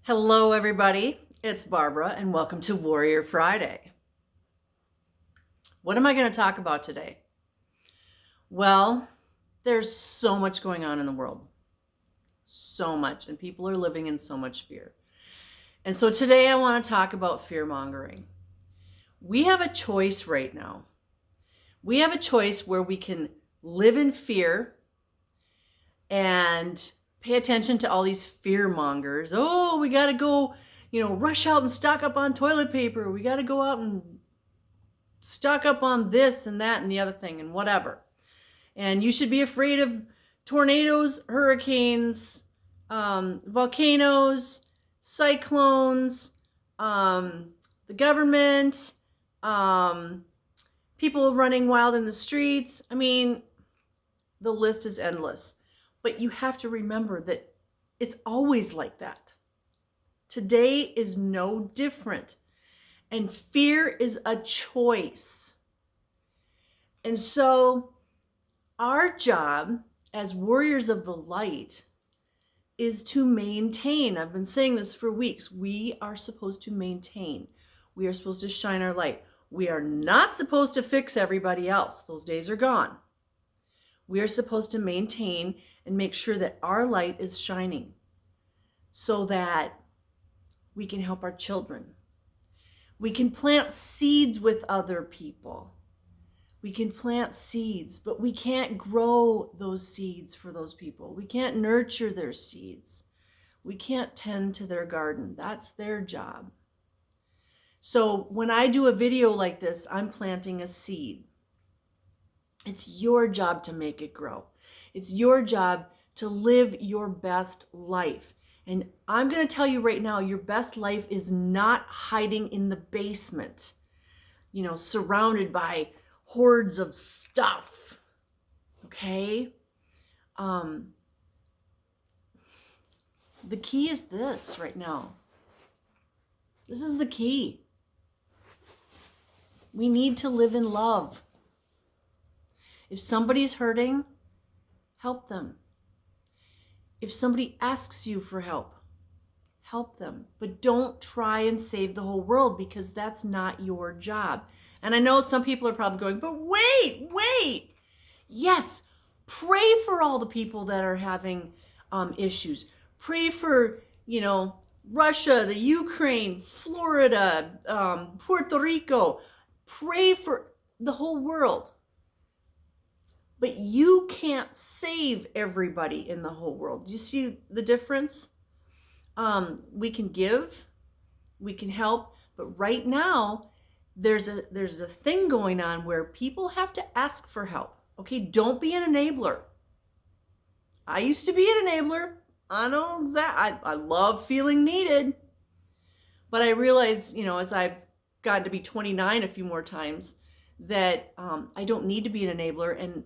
Hello, everybody. It's Barbara, and welcome to Warrior Friday. What am I going to talk about today? Well, there's so much going on in the world. So much, and people are living in so much fear. And so today I want to talk about fear mongering. We have a choice right now. We have a choice where we can live in fear and pay attention to all these fear mongers. Oh, we got to go, rush out and stock up on toilet paper. We got to go out and stock up on this and that and the other thing and whatever. And you should be afraid of tornadoes, hurricanes, volcanoes, cyclones, the government, people running wild in the streets. I mean, the list is endless. But you have to remember that it's always like that. Today is no different. And fear is a choice. And so our job as warriors of the light is to maintain. I've been saying this for weeks. We are supposed to maintain. We are supposed to shine our light. We are not supposed to fix everybody else. Those days are gone. We are supposed to maintain and make sure that our light is shining so that we can help our children. We can plant seeds with other people. We can plant seeds, but we can't grow those seeds for those people. We can't nurture their seeds. We can't tend to their garden. That's their job. So when I do a video like this, I'm planting a seed. It's your job to make it grow. It's your job to live your best life. And I'm going to tell you right now, your best life is not hiding in the basement, surrounded by hordes of stuff. Okay? The key is this right now. This is the key. We need to live in love. If somebody's hurting, help them. If somebody asks you for help, help them. But don't try and save the whole world, because that's not your job. And I know some people are probably going, but wait. Yes, pray for all the people that are having issues. Pray for, Russia, the Ukraine, Florida, Puerto Rico. Pray for the whole world. But you can't save everybody in the whole world. Do you see the difference? We can give, we can help, but right now there's a thing going on where people have to ask for help. Okay, don't be an enabler. I used to be an enabler. I know exactly. I love feeling needed, but I realize, as I've gotten to be 29 a few more times, that I don't need to be an enabler, and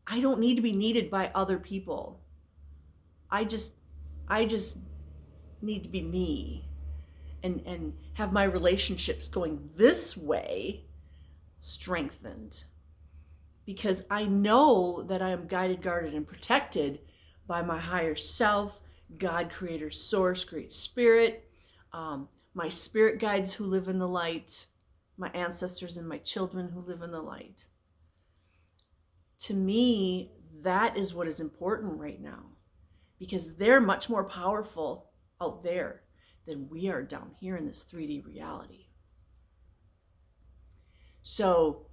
I don't need to be needed by other people. I just need to be me and have my relationships going this way strengthened, because I know that I am guided, guarded, and protected by my higher self, God, Creator, Source, Great Spirit, my spirit guides who live in the light, my ancestors and my children who live in the light. To me, that is what is important right now, because they're much more powerful out there than we are down here in this 3D reality. So,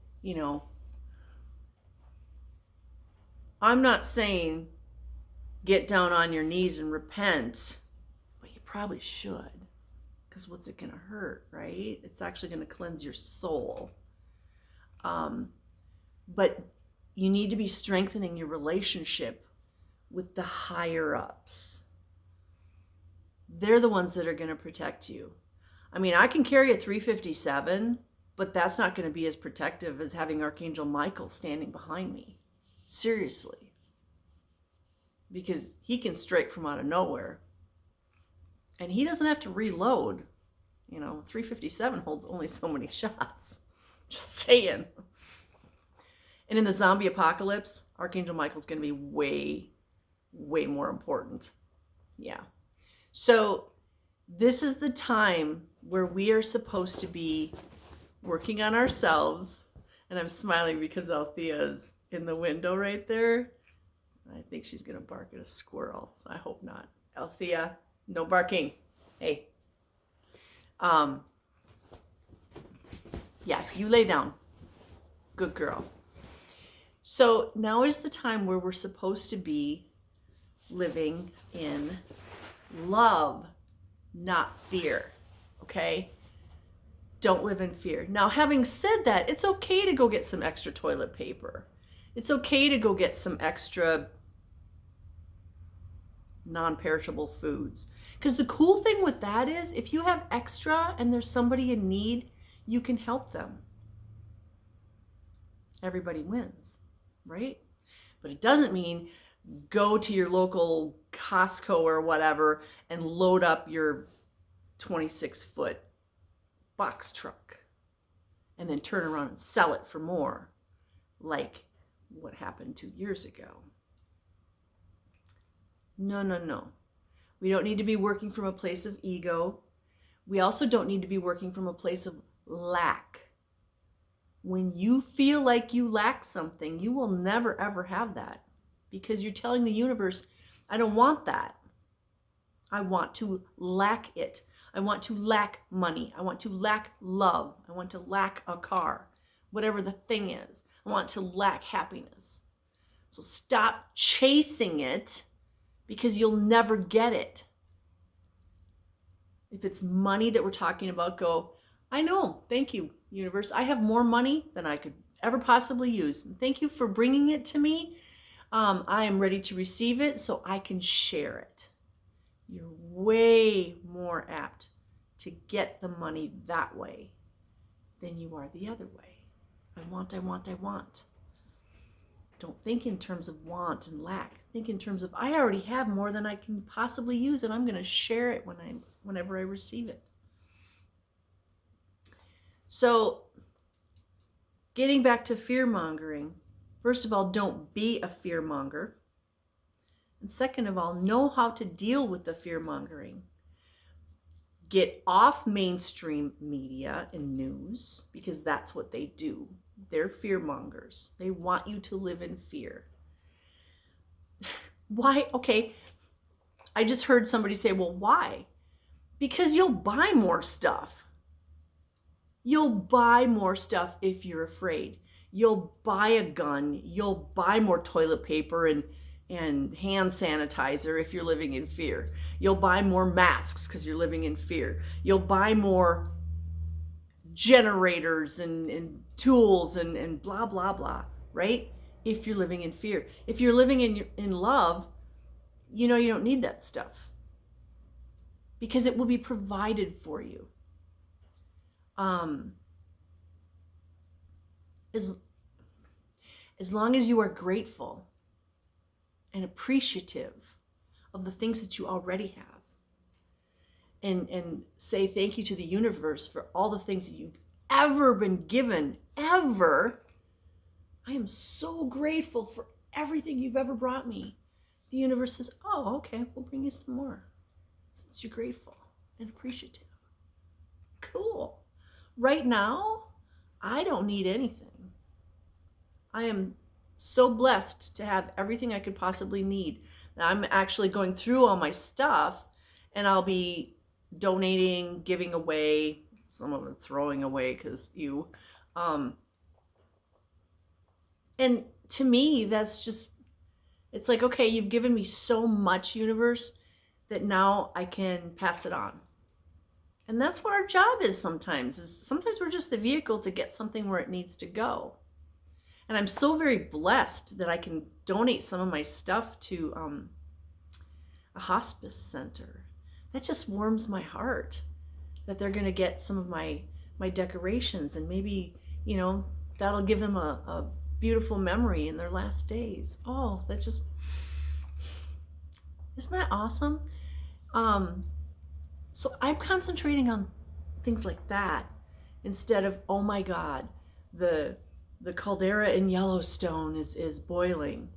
I'm not saying get down on your knees and repent, but you probably should, because what's it going to hurt, right? It's actually going to cleanse your soul. But you need to be strengthening your relationship with the higher ups. They're the ones that are going to protect you. I mean, I can carry a 357, but that's not going to be as protective as having Archangel Michael standing behind me. Seriously. Because he can strike from out of nowhere. And he doesn't have to reload. 357 holds only so many shots. Just saying. And in the zombie apocalypse, Archangel Michael's going to be way, way more important. Yeah. So This is the time where we are supposed to be working on ourselves. And I'm smiling because Althea's in the window right there. I think she's going to bark at a squirrel, so I hope not. Althea, no barking. Hey. Yeah, you lay down. Good girl. So now is the time where we're supposed to be living in love, not fear. Okay? Don't live in fear. Now, having said that, it's okay to go get some extra toilet paper. It's okay to go get some extra non-perishable foods. Because the cool thing with that is if you have extra and there's somebody in need, you can help them. Everybody wins, right? But it doesn't mean go to your local Costco or whatever and load up your 26-foot box truck and then turn around and sell it for more, like what happened 2 years ago. No. We don't need to be working from a place of ego. We also don't need to be working from a place of lack. When you feel like you lack something, you will never ever have that, because you're telling the universe, I don't want that. I want to lack it. I want to lack money. I want to lack love. I want to lack a car, whatever the thing is. I want to lack happiness. So stop chasing it, because you'll never get it. If it's money that we're talking about, go, I know, thank you, universe. I have more money than I could ever possibly use. And thank you for bringing it to me. I am ready to receive it so I can share it. You're way more apt to get the money that way than you are the other way. I want. Don't think in terms of want and lack. Think in terms of, I already have more than I can possibly use, and I'm going to share it whenever I receive it. So, getting back to fear-mongering, first of all, don't be a fear-monger. And second of all, know how to deal with the fear-mongering. Get off mainstream media and news, because that's what they do. They're fear-mongers. They want you to live in fear. Why? Okay, I just heard somebody say, well, why? Because you'll buy more stuff. You'll buy more stuff if you're afraid. You'll buy a gun. You'll buy more toilet paper and hand sanitizer if you're living in fear. You'll buy more masks because you're living in fear. You'll buy more generators and tools and blah, blah, blah, right? If you're living in fear. If you're living in love, you know you don't need that stuff, because it will be provided for you. As long as you are grateful and appreciative of the things that you already have, and say thank you to the universe for all the things that you've ever been given, ever. I am so grateful for everything you've ever brought me. The universe says, oh, okay, we'll bring you some more, since you're grateful and appreciative. Cool. Right now, I don't need anything. I am so blessed to have everything I could possibly need. Now, I'm actually going through all my stuff, and I'll be donating, giving away, some of it throwing away because you. And to me, that's just, it's like, okay, you've given me so much, universe, that now I can pass it on. And that's what our job is sometimes we're just the vehicle to get something where it needs to go. And I'm so very blessed that I can donate some of my stuff to a hospice center. That just warms my heart, that they're going to get some of my decorations, and maybe, you know, that'll give them a beautiful memory in their last days. Oh, that just, isn't that awesome? So I'm concentrating on things like that instead of, oh my God, the caldera in Yellowstone is boiling.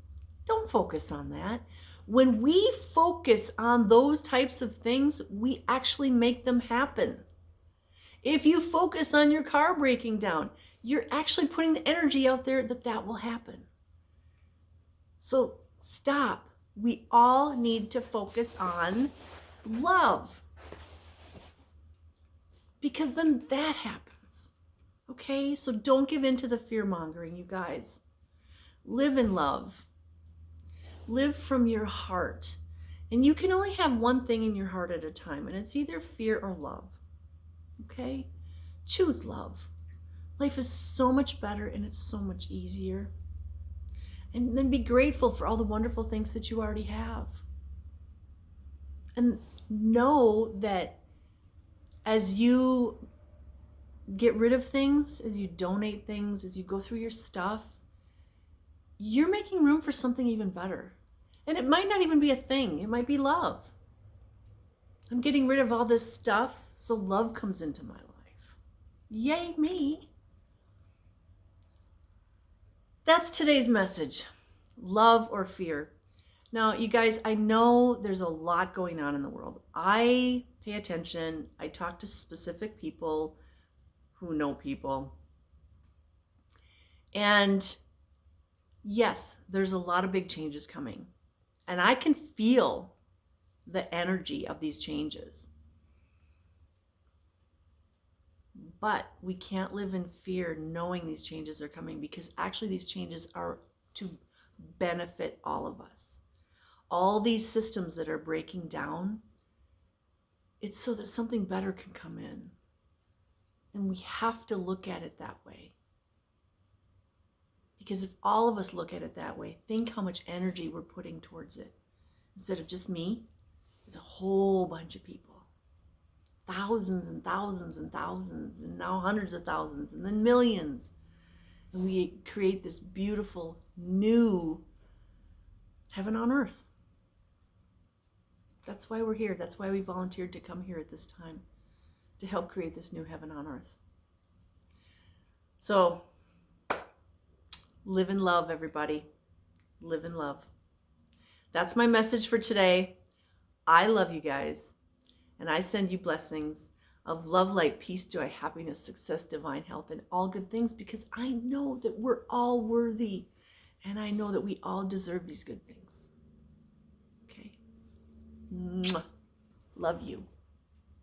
Don't focus on that. When we focus on those types of things, we actually make them happen. If you focus on your car breaking down, you're actually putting the energy out there that that will happen. So stop. We all need to focus on love, because then that happens. Okay? So don't give in to the fear mongering, you guys. Live in love. Live from your heart. And you can only have one thing in your heart at a time, and it's either fear or love. Okay? Choose love. Life is so much better and it's so much easier. And then be grateful for all the wonderful things that you already have. And know that as you get rid of things, as you donate things, as you go through your stuff, you're making room for something even better. And it might not even be a thing. It might be love. I'm getting rid of all this stuff so love comes into my life. Yay me. That's today's message. Love or fear. Now, you guys, I know there's a lot going on in the world. I pay attention. I talk to specific people who know people. And yes, there's a lot of big changes coming. And I can feel the energy of these changes. But we can't live in fear knowing these changes are coming, because actually these changes are to benefit all of us. All these systems that are breaking down, it's so that something better can come in. And we have to look at it that way. Because if all of us look at it that way, think how much energy we're putting towards it. Instead of just me, it's a whole bunch of people. Thousands and thousands and thousands, and now hundreds of thousands, and then millions. And we create this beautiful new heaven on earth. That's why we're here. That's why we volunteered to come here at this time, to help create this new heaven on earth. So, live in love, everybody. Live in love. That's my message for today. I love you guys. And I send you blessings of love, light, peace, joy, happiness, success, divine health, and all good things, because I know that we're all worthy. And I know that we all deserve these good things. Okay? Mwah. Love you.